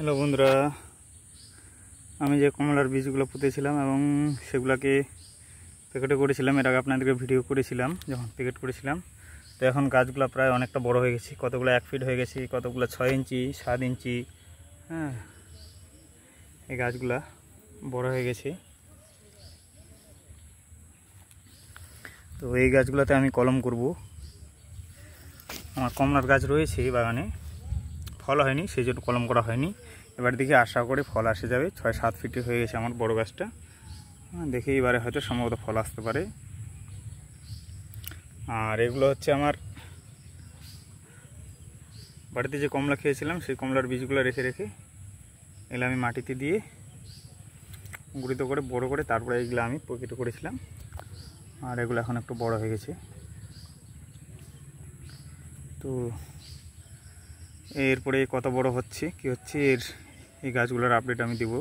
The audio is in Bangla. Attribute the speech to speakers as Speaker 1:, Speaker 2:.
Speaker 1: হ্যালো বন্ধুরা, আমি যে কমলার বীজগুলো পুঁতেছিলাম এবং সেগুলোকে প্যাকেটে করেছিলাম, এর আগে আপনাদেরকে ভিডিও করেছিলাম যখন প্যাকেট করেছিলাম। তো এখন গাছগুলো প্রায় অনেকটা বড় হয়ে গেছে, কতগুলো 1 ফিট হয়ে গেছে, কতগুলো 6 ইঞ্চি 7 ইঞ্চি। হ্যাঁ, এই গাছগুলা বড় হয়ে গেছে। তো এই গাছগুলোতে আমি কলম করব। আমার কমলার গাছ রয়েছে বাগানে, ফল হয়নি, সেই জন্য কলম করা হয়নি। এবার দেখি আশা করি ফল আসে যাবে। 6-7 ফিট হয়ে গেছে আমার বড় গাছটা। দেখি এবারে হয়তো সম্ভবত ফল আসতে পারে। আর এগুলো হচ্ছে আমার বাড়িতে যে কমলা খেয়েছিলাম সেই কমলার বীজগুলো রেখে এগুলো আমি মাটিতে দিয়ে গুঁড়িত করে বড় করে তারপরে এগুলো আমি পকেটে করেছিলাম। আর এগুলো এখন একটু বড় হয়ে গেছে। তো এরপরে কত বড় হচ্ছে কি হচ্ছে এই গাছগুলোর আপডেট আমি দেবো।